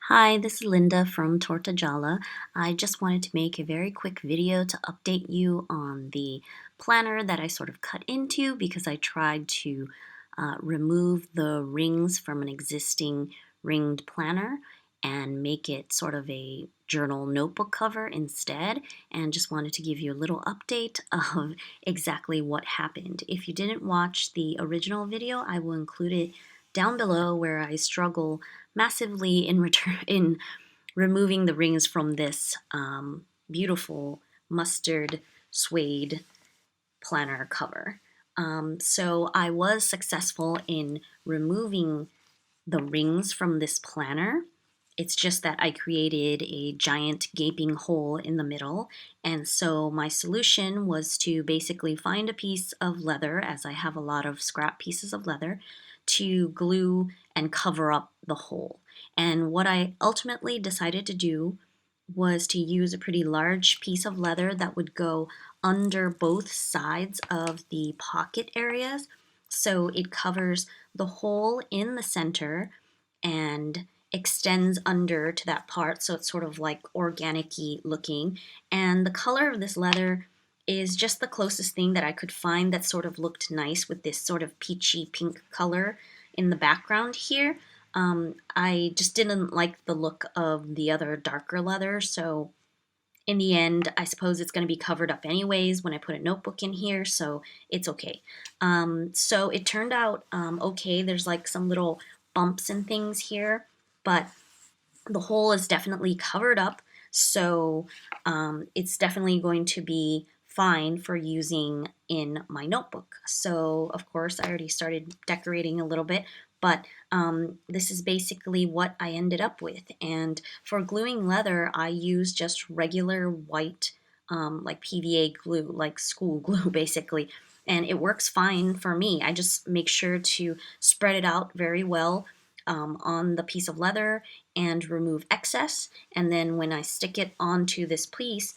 Hi, this is Linda from Tortagialla. I just wanted to make a very quick video to update you on the planner that I sort of cut into because I tried to remove the rings from an existing ringed planner and make it sort of a journal notebook cover instead, and just wanted to give you a little update of exactly what happened. If you didn't watch the original video, I will include it down below where I struggle massively in removing the rings from this beautiful mustard suede planner cover. So I was successful in removing the rings from this planner. It's just that I created a giant gaping hole in the middle, and so my solution was to basically find a piece of leather, as I have a lot of scrap pieces of leather, to glue and cover up the hole. And what I ultimately decided to do was to use a pretty large piece of leather that would go under both sides of the pocket areas. So it covers the hole in the center and extends under to that part, so it's sort of like organic-y looking. And the color of this leather is just the closest thing that I could find that sort of looked nice with this sort of peachy pink color in the background here. I just didn't like the look of the other darker leather, so in the end, I suppose it's going to be covered up anyways when I put a notebook in here, so it's okay. So it turned out okay. There's like some little bumps and things here, but the hole is definitely covered up, so it's definitely going to be fine for using in my notebook. So of course I already started decorating a little bit, but this is basically what I ended up with. And for gluing leather, I use just regular white like PVA glue, like school glue basically, and it works fine for me. I just make sure to spread it out very well on the piece of leather and remove excess, and then when I stick it onto this piece,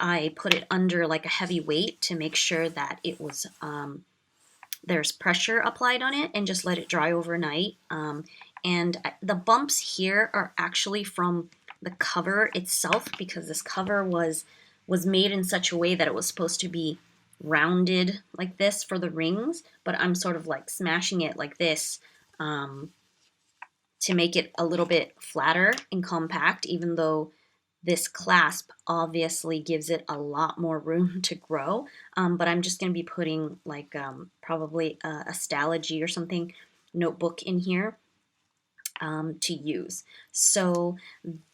I put it under like a heavy weight to make sure that it was there's pressure applied on it, and just let it dry overnight. And the bumps here are actually from the cover itself, because this cover was made in such a way that it was supposed to be rounded like this for the rings, but I'm sort of like smashing it like this to make it a little bit flatter and compact, even though this clasp obviously gives it a lot more room to grow. But I'm just going to be putting like probably a Stalogy or something notebook in here to use. So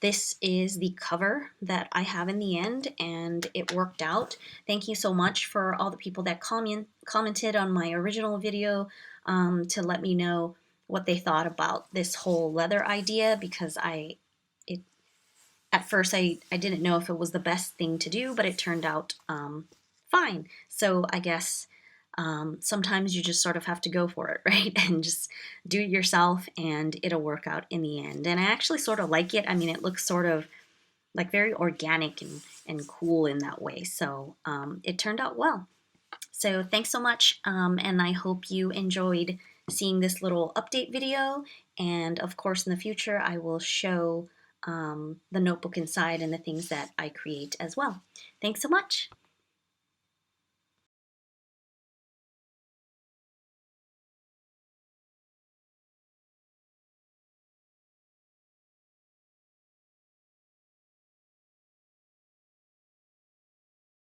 this is the cover that I have in the end, and it worked out. Thank you so much for all the people that commented on my original video to let me know what they thought about this whole leather idea, because at first I didn't know if it was the best thing to do, but it turned out fine. So I guess sometimes you just sort of have to go for it, right? And just do it yourself, and it'll work out in the end. And I actually sort of like it. I mean, it looks sort of like very organic and cool in that way. So it turned out well. So thanks so much, and I hope you enjoyed seeing this little update video. And of course, in the future, I will show the notebook inside and the things that I create as well. Thanks so much.